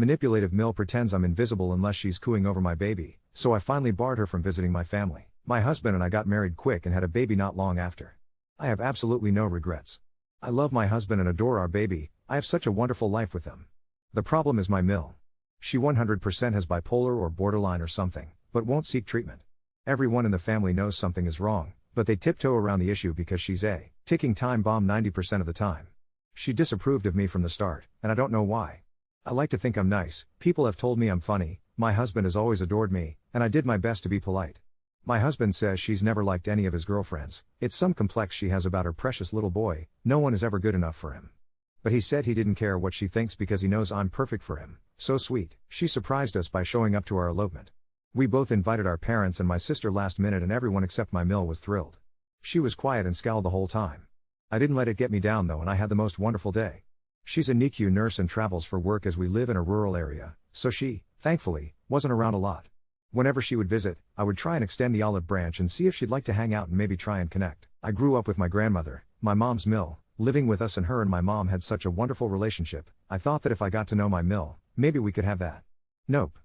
Manipulative Mill pretends I'm invisible unless she's cooing over my baby, so I finally barred her from visiting my family. My husband and I got married quick and had a baby not long after. I have absolutely no regrets. I love my husband and adore our baby. I have such a wonderful life with them. The problem is my Mill. She 100% has bipolar or borderline or something, but won't seek treatment. Everyone in the family knows something is wrong, but they tiptoe around the issue because she's a ticking time bomb 90% of the time. She disapproved of me from the start, and I don't know why. I like to think I'm nice, people have told me I'm funny, my husband has always adored me, and I did my best to be polite. My husband says she's never liked any of his girlfriends, it's some complex she has about her precious little boy, no one is ever good enough for him. But he said he didn't care what she thinks because he knows I'm perfect for him, so sweet. She surprised us by showing up to our elopement. We both invited our parents and my sister last minute and everyone except my Mill was thrilled. She was quiet and scowled the whole time. I didn't let it get me down though and I had the most wonderful day. She's a NICU nurse and travels for work as we live in a rural area, so she, thankfully, wasn't around a lot. Whenever she would visit, I would try and extend the olive branch and see if she'd like to hang out and maybe try and connect. I grew up with my grandmother, my mom's Mill, living with us and her and my mom had such a wonderful relationship. I thought that if I got to know my Mill, maybe we could have that. Nope.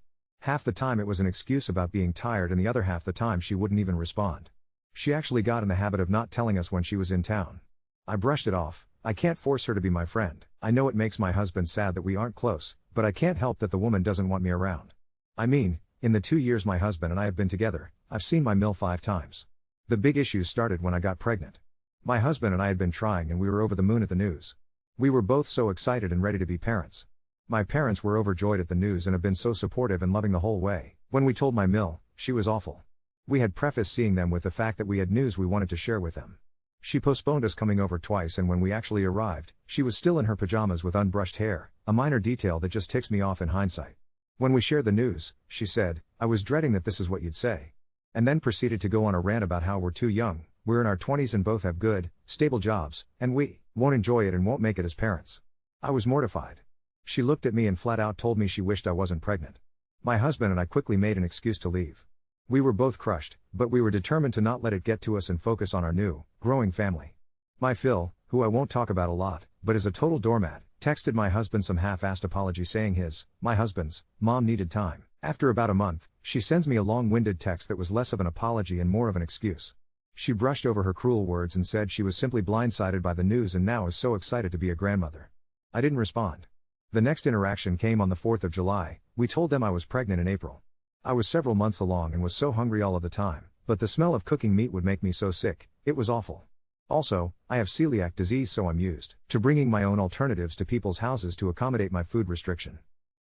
Half the time it was an excuse about being tired and the other half the time she wouldn't even respond. She actually got in the habit of not telling us when she was in town. I brushed it off. I can't force her to be my friend. I know it makes my husband sad that we aren't close, but I can't help that the woman doesn't want me around. I mean, in the 2 years my husband and I have been together, I've seen my Mill 5 times. The big issues started when I got pregnant. My husband and I had been trying and we were over the moon at the news. We were both so excited and ready to be parents. My parents were overjoyed at the news and have been so supportive and loving the whole way. When we told my Mill, she was awful. We had prefaced seeing them with the fact that we had news we wanted to share with them. She postponed us coming over twice and when we actually arrived, she was still in her pajamas with unbrushed hair, a minor detail that just ticks me off in hindsight. When we shared the news, she said, "I was dreading that this is what you'd say." And then proceeded to go on a rant about how we're too young, we're in our 20s and both have good, stable jobs, and we won't enjoy it and won't make it as parents. I was mortified. She looked at me and flat out told me she wished I wasn't pregnant. My husband and I quickly made an excuse to leave. We were both crushed, but we were determined to not let it get to us and focus on our new, growing family. My Phil, who I won't talk about a lot, but is a total doormat, texted my husband some half-assed apology saying my husband's, mom needed time. After about a month, she sends me a long-winded text that was less of an apology and more of an excuse. She brushed over her cruel words and said she was simply blindsided by the news and now is so excited to be a grandmother. I didn't respond. The next interaction came on the 4th of July, we told them I was pregnant in April. I was several months along and was so hungry all of the time, but the smell of cooking meat would make me so sick, it was awful. Also, I have celiac disease so I'm used to bringing my own alternatives to people's houses to accommodate my food restriction.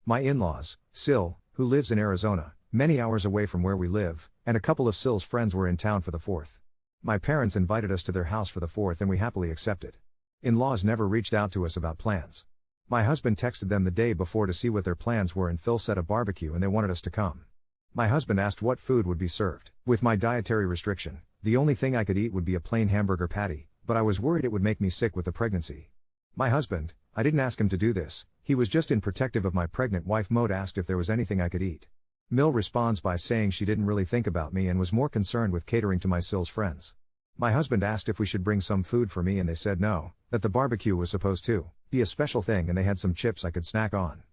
My in-laws, Sil, who lives in Arizona, many hours away from where we live, and a couple of Sil's friends were in town for the 4th. My parents invited us to their house for the 4th and we happily accepted. In-laws never reached out to us about plans. My husband texted them the day before to see what their plans were and Phil set a barbecue and they wanted us to come. My husband asked what food would be served. With my dietary restriction, the only thing I could eat would be a plain hamburger patty, but I was worried it would make me sick with the pregnancy. My husband, I didn't ask him to do this, he was just in protective of my pregnant wife mode, asked if there was anything I could eat. Mill responds by saying she didn't really think about me and was more concerned with catering to my Sil's friends. My husband asked if we should bring some food for me and they said no, that the barbecue was supposed to be a special thing and they had some chips I could snack on.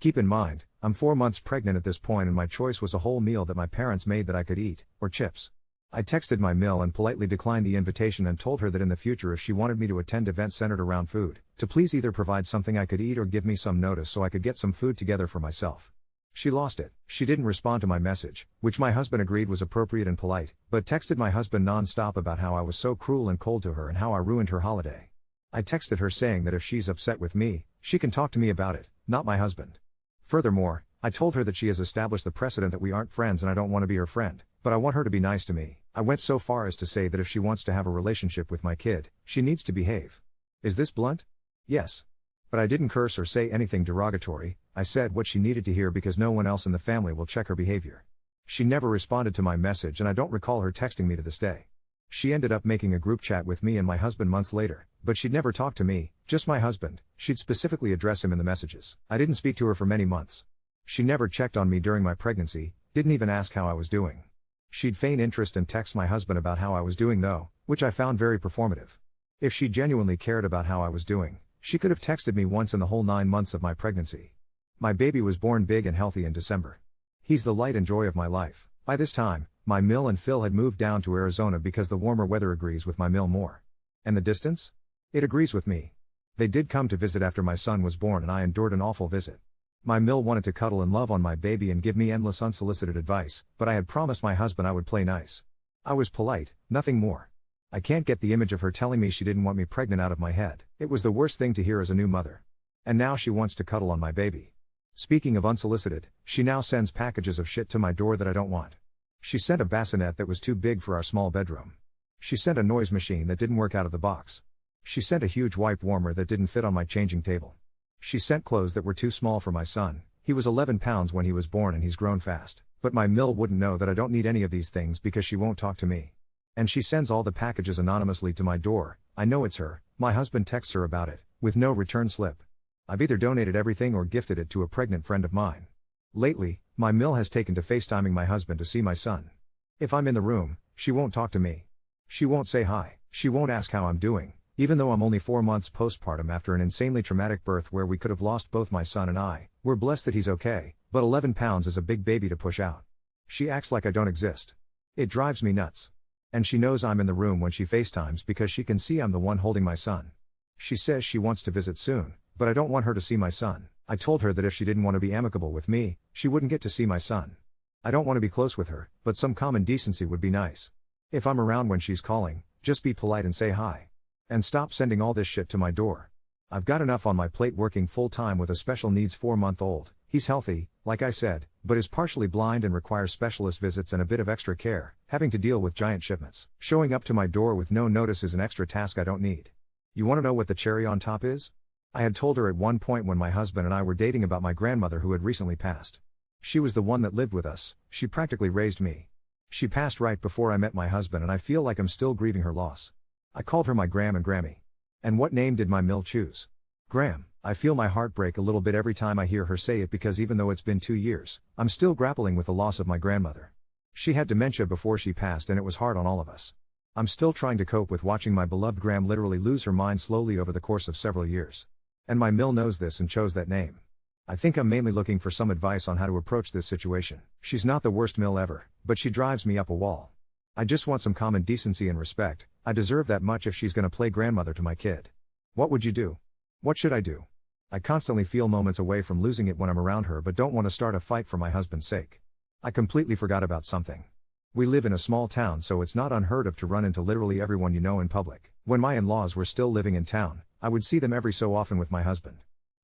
Keep in mind, I'm 4 months pregnant at this point and my choice was a whole meal that my parents made that I could eat, or chips. I texted my Mill and politely declined the invitation and told her that in the future if she wanted me to attend events centered around food, to please either provide something I could eat or give me some notice so I could get some food together for myself. She lost it. She didn't respond to my message, which my husband agreed was appropriate and polite, but texted my husband non-stop about how I was so cruel and cold to her and how I ruined her holiday. I texted her saying that if she's upset with me, she can talk to me about it, not my husband. Furthermore, I told her that she has established the precedent that we aren't friends and I don't want to be her friend, but I want her to be nice to me. I went so far as to say that if she wants to have a relationship with my kid, she needs to behave. Is this blunt? Yes. But I didn't curse or say anything derogatory, I said what she needed to hear because no one else in the family will check her behavior. She never responded to my message and I don't recall her texting me to this day. She ended up making a group chat with me and my husband months later, but she'd never talk to me, just my husband. She'd specifically address him in the messages. I didn't speak to her for many months. She never checked on me during my pregnancy, didn't even ask how I was doing. She'd feign interest and text my husband about how I was doing though, which I found very performative. If she genuinely cared about how I was doing, she could have texted me once in the whole 9 months of my pregnancy. My baby was born big and healthy in December. He's the light and joy of my life. By this time, my Mill and Phil had moved down to Arizona because the warmer weather agrees with my Mill more. And the distance? It agrees with me. They did come to visit after my son was born and I endured an awful visit. My Mill wanted to cuddle and love on my baby and give me endless unsolicited advice, but I had promised my husband I would play nice. I was polite, nothing more. I can't get the image of her telling me she didn't want me pregnant out of my head. It was the worst thing to hear as a new mother. And now she wants to cuddle on my baby. Speaking of unsolicited, she now sends packages of shit to my door that I don't want. She sent a bassinet that was too big for our small bedroom. She sent a noise machine that didn't work out of the box. She sent a huge wipe warmer that didn't fit on my changing table. She sent clothes that were too small for my son. He was 11 pounds when he was born and he's grown fast. But my Mill wouldn't know that I don't need any of these things because she won't talk to me. And she sends all the packages anonymously to my door. I know it's her. My husband texts her about it, with no return slip. I've either donated everything or gifted it to a pregnant friend of mine. Lately, my Mill has taken to FaceTiming my husband to see my son. If I'm in the room, she won't talk to me. She won't say hi. She won't ask how I'm doing, even though I'm only 4 months postpartum after an insanely traumatic birth where we could have lost both my son and I. We're blessed that he's okay, but 11 pounds is a big baby to push out. She acts like I don't exist. It drives me nuts. And she knows I'm in the room when she FaceTimes because she can see I'm the one holding my son. She says she wants to visit soon, but I don't want her to see my son. I told her that if she didn't want to be amicable with me, she wouldn't get to see my son. I don't want to be close with her, but some common decency would be nice. If I'm around when she's calling, just be polite and say hi. And stop sending all this shit to my door. I've got enough on my plate working full-time with a special needs 4-month-old. He's healthy, like I said, but is partially blind and requires specialist visits and a bit of extra care, having to deal with giant shipments. Showing up to my door with no notice is an extra task I don't need. You want to know what the cherry on top is? I had told her at one point when my husband and I were dating about my grandmother who had recently passed. She was the one that lived with us. She practically raised me. She passed right before I met my husband and I feel like I'm still grieving her loss. I called her my Gram and Grammy. And what name did my Mill choose? Gram. I feel my heart break a little bit every time I hear her say it because even though it's been 2 years, I'm still grappling with the loss of my grandmother. She had dementia before she passed and it was hard on all of us. I'm still trying to cope with watching my beloved Gram literally lose her mind slowly over the course of several years. And my Mill knows this and chose that name. I think I'm mainly looking for some advice on how to approach this situation. She's not the worst Mill ever, but she drives me up a wall. I just want some common decency and respect. I deserve that much if she's gonna play grandmother to my kid. What would you do? What should I do? I constantly feel moments away from losing it when I'm around her but don't want to start a fight for my husband's sake. I completely forgot about something. We live in a small town so it's not unheard of to run into literally everyone you know in public. When my in-laws were still living in town, I would see them every so often with my husband.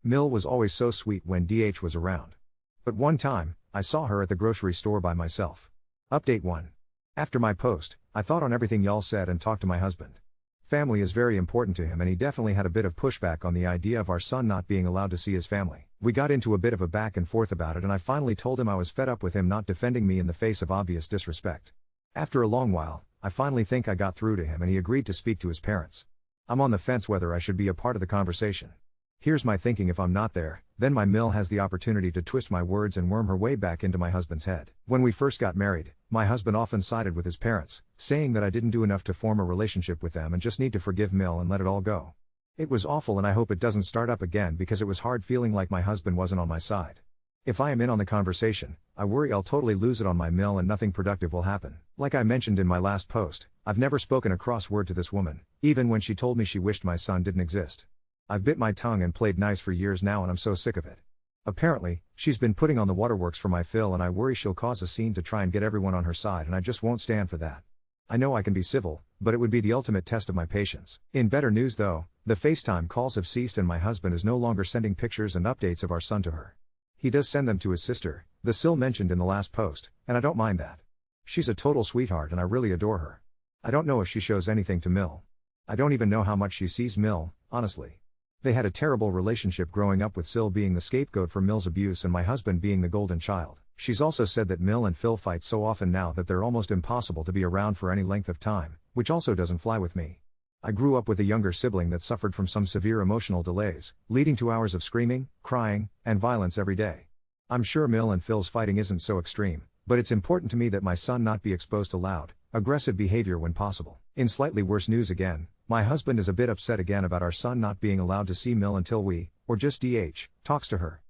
Mill was always so sweet when DH was around. But one time, I saw her at the grocery store by myself. Update 1. After my post, I thought on everything y'all said and talked to my husband. Family is very important to him and he definitely had a bit of pushback on the idea of our son not being allowed to see his family. We got into a bit of a back and forth about it and I finally told him I was fed up with him not defending me in the face of obvious disrespect. After a long while, I finally think I got through to him and he agreed to speak to his parents. I'm on the fence whether I should be a part of the conversation. Here's my thinking: if I'm not there, then my Mill has the opportunity to twist my words and worm her way back into my husband's head. When we first got married, my husband often sided with his parents, saying that I didn't do enough to form a relationship with them and just need to forgive Mill and let it all go. It was awful and I hope it doesn't start up again because it was hard feeling like my husband wasn't on my side. If I am in on the conversation, I worry I'll totally lose it on my Mill and nothing productive will happen. Like I mentioned in my last post, I've never spoken a cross word to this woman, even when she told me she wished my son didn't exist. I've bit my tongue and played nice for years now and I'm so sick of it. Apparently, she's been putting on the waterworks for my Phil and I worry she'll cause a scene to try and get everyone on her side and I just won't stand for that. I know I can be civil, but it would be the ultimate test of my patience. In better news though, the FaceTime calls have ceased and my husband is no longer sending pictures and updates of our son to her. He does send them to his sister, the Sil mentioned in the last post, and I don't mind that. She's a total sweetheart and I really adore her. I don't know if she shows anything to Mill. I don't even know how much she sees Mill, honestly. They had a terrible relationship growing up with Sil being the scapegoat for Mill's abuse and my husband being the golden child. She's also said that Mill and Phil fight so often now that they're almost impossible to be around for any length of time, which also doesn't fly with me. I grew up with a younger sibling that suffered from some severe emotional delays, leading to hours of screaming, crying, and violence every day. I'm sure Mill and Phil's fighting isn't so extreme, but it's important to me that my son not be exposed to loud, aggressive behavior when possible. In slightly worse news again, my husband is a bit upset again about our son not being allowed to see Mill until we, or just DH, talks to her.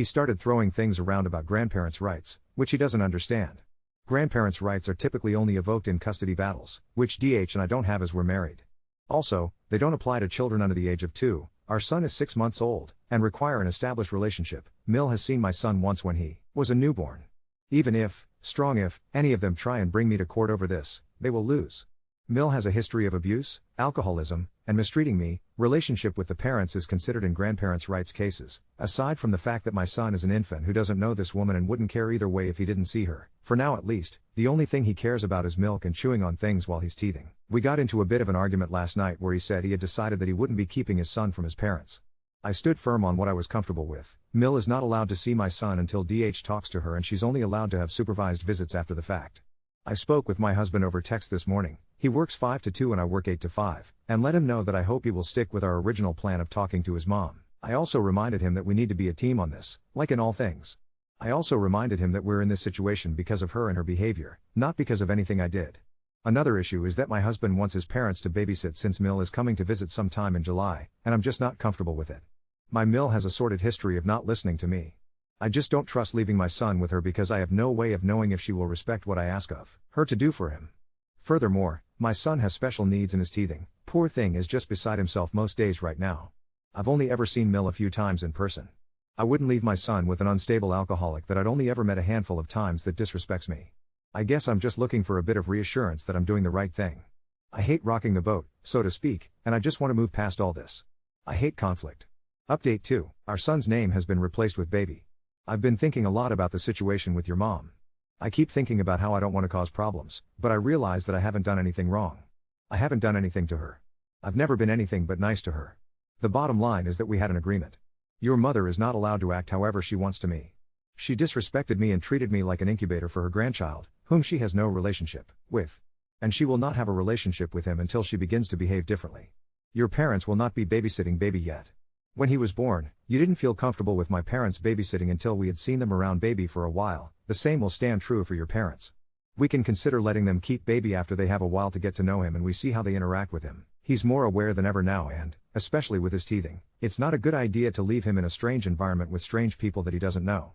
He started throwing things around about grandparents' rights, which he doesn't understand. Grandparents' rights are typically only evoked in custody battles, which DH and I don't have as we're married. Also, they don't apply to children under the age of 2, our son is 6 months old, and require an established relationship. Mill has seen my son once when he was a newborn. Even if, strong if, any of them try and bring me to court over this, they will lose. Mill has a history of abuse, alcoholism, and mistreating me. Relationship with the parents is considered in grandparents' rights cases, aside from the fact that my son is an infant who doesn't know this woman and wouldn't care either way if he didn't see her. For now at least, the only thing he cares about is milk and chewing on things while he's teething. We got into a bit of an argument last night where he said he had decided that he wouldn't be keeping his son from his parents. I stood firm on what I was comfortable with. Mill is not allowed to see my son until DH talks to her, and she's only allowed to have supervised visits after the fact. I spoke with my husband over text this morning. He works 5 to 2 and I work 8 to 5, and let him know that I hope he will stick with our original plan of talking to his mom. I also reminded him that we need to be a team on this, like in all things. I also reminded him that we're in this situation because of her and her behavior, not because of anything I did. Another issue is that my husband wants his parents to babysit since Mill is coming to visit sometime in July, and I'm just not comfortable with it. My Mill has a sordid history of not listening to me. I just don't trust leaving my son with her because I have no way of knowing if she will respect what I ask of her to do for him. Furthermore, my son has special needs and is teething. Poor thing is just beside himself most days right now. I've only ever seen Mill a few times in person. I wouldn't leave my son with an unstable alcoholic that I'd only ever met a handful of times that disrespects me. I guess I'm just looking for a bit of reassurance that I'm doing the right thing. I hate rocking the boat, so to speak, and I just want to move past all this. I hate conflict. Update 2. Our son's name has been replaced with Baby. I've been thinking a lot about the situation with your mom. I keep thinking about how I don't want to cause problems, but I realize that I haven't done anything wrong. I haven't done anything to her. I've never been anything but nice to her. The bottom line is that we had an agreement. Your mother is not allowed to act however she wants to me. She disrespected me and treated me like an incubator for her grandchild, whom she has no relationship with. And she will not have a relationship with him until she begins to behave differently. Your parents will not be babysitting Baby yet. When he was born, you didn't feel comfortable with my parents babysitting until we had seen them around Baby for a while. The same will stand true for your parents. We can consider letting them keep Baby after they have a while to get to know him and we see how they interact with him. He's more aware than ever now and, especially with his teething, it's not a good idea to leave him in a strange environment with strange people that he doesn't know.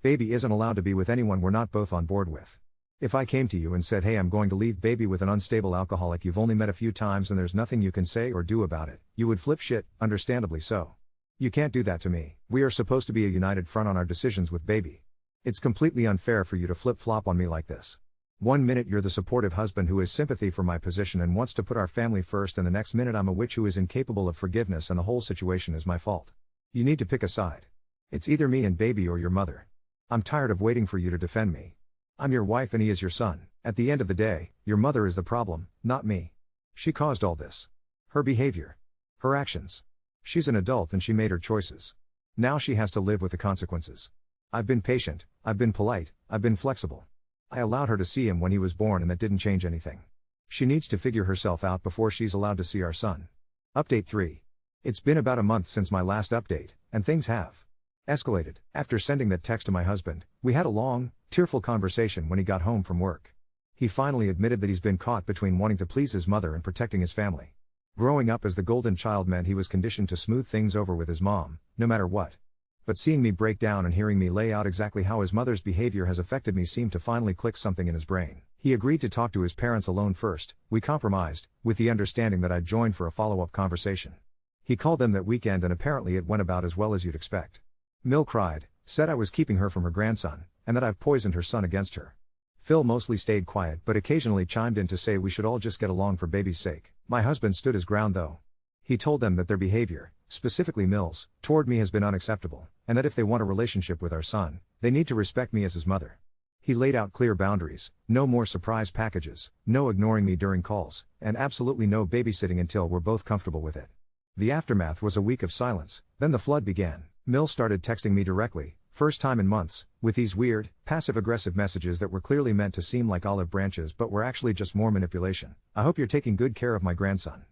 Baby isn't allowed to be with anyone we're not both on board with. If I came to you and said, hey, I'm going to leave Baby with an unstable alcoholic you've only met a few times and there's nothing you can say or do about it, you would flip shit, understandably so. You can't do that to me. We are supposed to be a united front on our decisions with Baby. It's completely unfair for you to flip-flop on me like this. One minute you're the supportive husband who has sympathy for my position and wants to put our family first, and the next minute I'm a witch who is incapable of forgiveness and the whole situation is my fault. You need to pick a side. It's either me and Baby or your mother. I'm tired of waiting for you to defend me. I'm your wife and he is your son. At the end of the day, your mother is the problem, not me. She caused all this. Her behavior. Her actions. She's an adult and she made her choices. Now she has to live with the consequences. I've been patient, I've been polite, I've been flexible. I allowed her to see him when he was born and that didn't change anything. She needs to figure herself out before she's allowed to see our son. Update 3. It's been about a month since my last update, and things have escalated. After sending that text to my husband, we had a long, tearful conversation when he got home from work. He finally admitted that he's been caught between wanting to please his mother and protecting his family. Growing up as the golden child meant he was conditioned to smooth things over with his mom, no matter what. But seeing me break down and hearing me lay out exactly how his mother's behavior has affected me seemed to finally click something in his brain. He agreed to talk to his parents alone first. We compromised, with the understanding that I'd join for a follow-up conversation. He called them that weekend and apparently it went about as well as you'd expect. Mill cried, said I was keeping her from her grandson, and that I've poisoned her son against her. Phil mostly stayed quiet but occasionally chimed in to say we should all just get along for Baby's sake. My husband stood his ground though. He told them that their behavior, specifically Mill's, toward me has been unacceptable, and that if they want a relationship with our son, they need to respect me as his mother. He laid out clear boundaries, no more surprise packages, no ignoring me during calls, and absolutely no babysitting until we're both comfortable with it. The aftermath was a week of silence, then the flood began. Mill started texting me directly, first time in months, with these weird, passive-aggressive messages that were clearly meant to seem like olive branches but were actually just more manipulation. I hope you're taking good care of my grandson.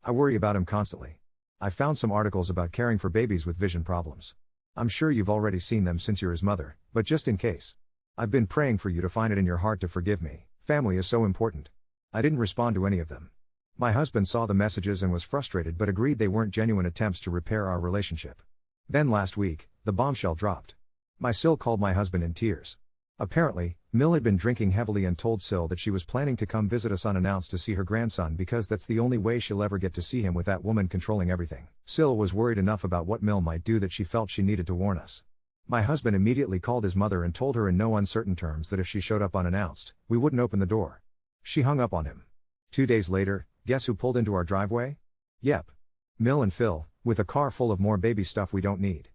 I worry about him constantly. I found some articles about caring for babies with vision problems. I'm sure you've already seen them since you're his mother, but just in case. I've been praying for you to find it in your heart to forgive me. Family is so important. I didn't respond to any of them. My husband saw the messages and was frustrated but agreed they weren't genuine attempts to repair our relationship. Then last week, the bombshell dropped. My Sil called my husband in tears. Apparently, Mill had been drinking heavily and told Sil that she was planning to come visit us unannounced to see her grandson because that's the only way she'll ever get to see him with that woman controlling everything. Sil was worried enough about what Mill might do that she felt she needed to warn us. My husband immediately called his mother and told her in no uncertain terms that if she showed up unannounced, we wouldn't open the door. She hung up on him. 2 days later, guess who pulled into our driveway? Yep. Mill and Phil, with a car full of more baby stuff we don't need.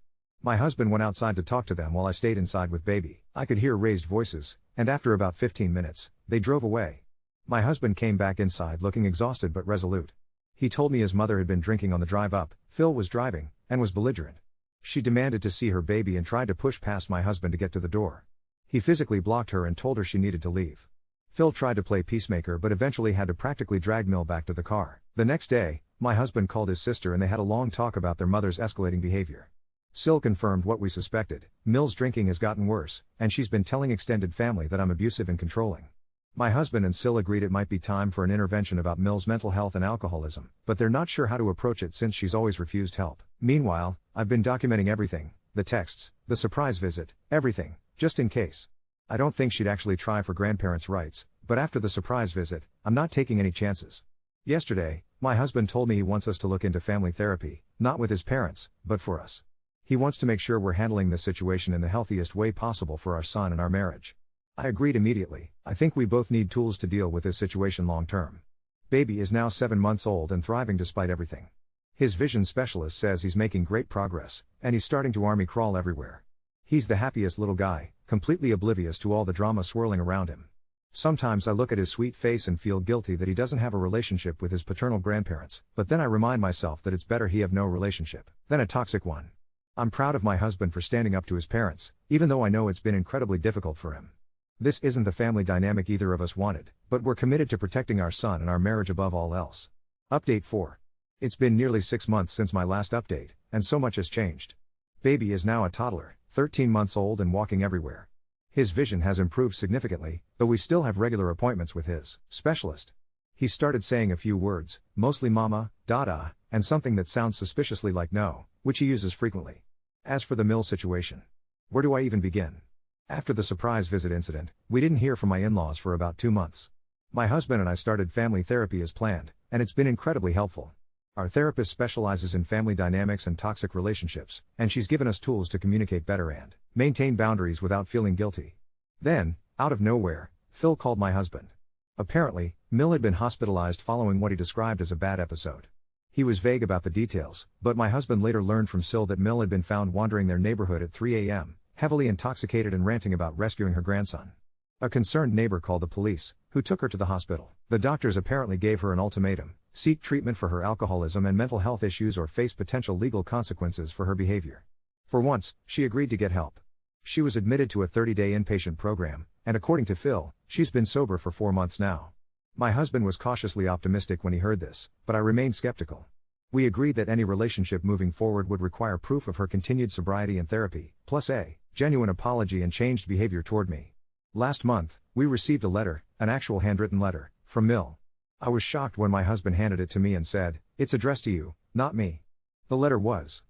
My husband went outside to talk to them while I stayed inside with baby. I could hear raised voices, and after about 15 minutes, they drove away. My husband came back inside looking exhausted but resolute. He told me his mother had been drinking on the drive up, Phil was driving, and was belligerent. She demanded to see her baby and tried to push past my husband to get to the door. He physically blocked her and told her she needed to leave. Phil tried to play peacemaker but eventually had to practically drag Mill back to the car. The next day, my husband called his sister and they had a long talk about their mother's escalating behavior. Sil confirmed what we suspected. Mill's drinking has gotten worse, and she's been telling extended family that I'm abusive and controlling. My husband and Sil agreed it might be time for an intervention about Mill's mental health and alcoholism, but they're not sure how to approach it since she's always refused help. Meanwhile, I've been documenting everything, the texts, the surprise visit, everything, just in case. I don't think she'd actually try for grandparents' rights, but after the surprise visit, I'm not taking any chances. Yesterday, my husband told me he wants us to look into family therapy, not with his parents, but for us. He wants to make sure we're handling this situation in the healthiest way possible for our son and our marriage. I agreed immediately. I think we both need tools to deal with this situation long term. Baby is now 7 months old and thriving despite everything. His vision specialist says he's making great progress, and he's starting to army crawl everywhere. He's the happiest little guy, completely oblivious to all the drama swirling around him. Sometimes I look at his sweet face and feel guilty that he doesn't have a relationship with his paternal grandparents, but then I remind myself that it's better he have no relationship than a toxic one. I'm proud of my husband for standing up to his parents, even though I know it's been incredibly difficult for him. This isn't the family dynamic either of us wanted, but we're committed to protecting our son and our marriage above all else. Update 4. It's been nearly 6 months since my last update, and so much has changed. Baby is now a toddler, 13 months old and walking everywhere. His vision has improved significantly, but we still have regular appointments with his specialist. He started saying a few words, mostly mama, dada, and something that sounds suspiciously like no, which he uses frequently. As for the Mill situation, where do I even begin? After the surprise visit incident, we didn't hear from my in-laws for about 2 months. My husband and I started family therapy as planned, and it's been incredibly helpful. Our therapist specializes in family dynamics and toxic relationships, and she's given us tools to communicate better and maintain boundaries without feeling guilty. Then, out of nowhere, Phil called my husband. Apparently, Mill had been hospitalized following what he described as a bad episode. He was vague about the details, but my husband later learned from Sil that Mill had been found wandering their neighborhood at 3 a.m., heavily intoxicated and ranting about rescuing her grandson. A concerned neighbor called the police, who took her to the hospital. The doctors apparently gave her an ultimatum: seek treatment for her alcoholism and mental health issues or face potential legal consequences for her behavior. For once, she agreed to get help. She was admitted to a 30-day inpatient program, and according to Phil, she's been sober for 4 months now. My husband was cautiously optimistic when he heard this, but I remained skeptical. We agreed that any relationship moving forward would require proof of her continued sobriety and therapy, plus a genuine apology and changed behavior toward me. Last month, we received a letter, an actual handwritten letter, from Mill. I was shocked when my husband handed it to me and said, "It's addressed to you, not me." The letter was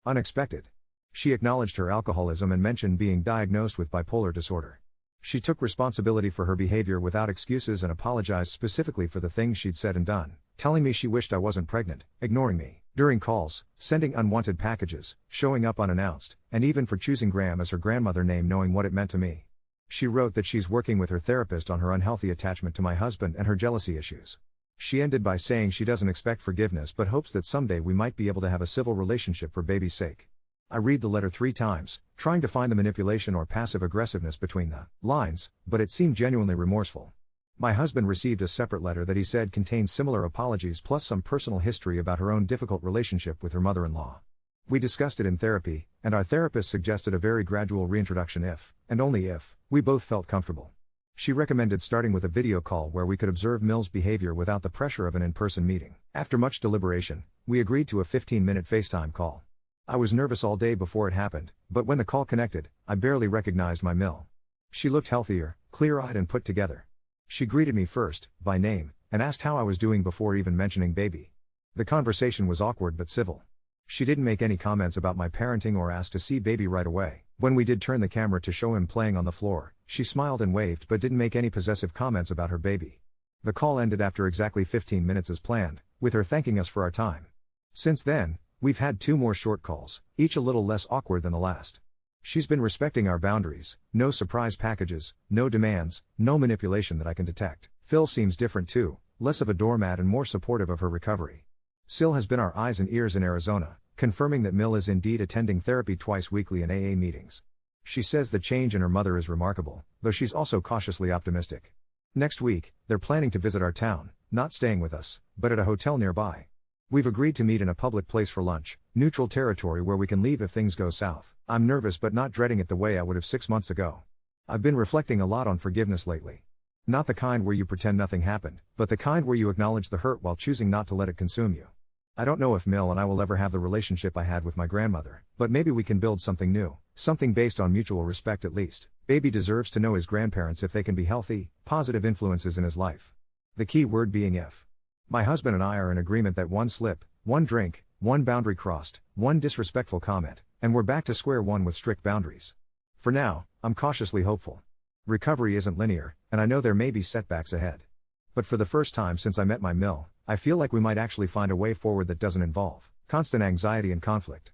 unexpected. She acknowledged her alcoholism and mentioned being diagnosed with bipolar disorder. She took responsibility for her behavior without excuses and apologized specifically for the things she'd said and done, telling me she wished I wasn't pregnant, ignoring me during calls, sending unwanted packages, showing up unannounced, and even for choosing Graham as her grandmother name knowing what it meant to me. She wrote that she's working with her therapist on her unhealthy attachment to my husband and her jealousy issues. She ended by saying she doesn't expect forgiveness but hopes that someday we might be able to have a civil relationship for baby's sake. I read the letter 3 times, trying to find the manipulation or passive aggressiveness between the lines, but it seemed genuinely remorseful. My husband received a separate letter that he said contained similar apologies plus some personal history about her own difficult relationship with her mother-in-law. We discussed it in therapy, and our therapist suggested a very gradual reintroduction if, and only if, we both felt comfortable. She recommended starting with a video call where we could observe Mill's behavior without the pressure of an in-person meeting. After much deliberation, we agreed to a 15-minute FaceTime call. I was nervous all day before it happened, but when the call connected, I barely recognized my Mill. She looked healthier, clear-eyed and put together. She greeted me first, by name, and asked how I was doing before even mentioning baby. The conversation was awkward but civil. She didn't make any comments about my parenting or ask to see baby right away, When we did turn the camera to show him playing on the floor, she smiled and waved but didn't make any possessive comments about her baby. The call ended after exactly 15 minutes as planned, with her thanking us for our time. Since then, we've had 2 more short calls, each a little less awkward than the last. She's been respecting our boundaries, no surprise packages, no demands, no manipulation that I can detect. Phil seems different too, less of a doormat and more supportive of her recovery. Sil has been our eyes and ears in Arizona, confirming that Mill is indeed attending therapy twice weekly and AA meetings. She says the change in her mother is remarkable, though she's also cautiously optimistic. Next week, they're planning to visit our town, not staying with us, but at a hotel nearby. We've agreed to meet in a public place for lunch, neutral territory where we can leave if things go south. I'm nervous but not dreading it the way I would have 6 months ago. I've been reflecting a lot on forgiveness lately. Not the kind where you pretend nothing happened, but the kind where you acknowledge the hurt while choosing not to let it consume you. I don't know if Mill and I will ever have the relationship I had with my grandmother, but maybe we can build something new, something based on mutual respect at least. Baby deserves to know his grandparents if they can be healthy, positive influences in his life. The key word being if. My husband and I are in agreement that one slip, one drink, one boundary crossed, one disrespectful comment, and we're back to square one with strict boundaries. For now, I'm cautiously hopeful. Recovery isn't linear, and I know there may be setbacks ahead. But for the first time since I met my Mill, I feel like we might actually find a way forward that doesn't involve constant anxiety and conflict.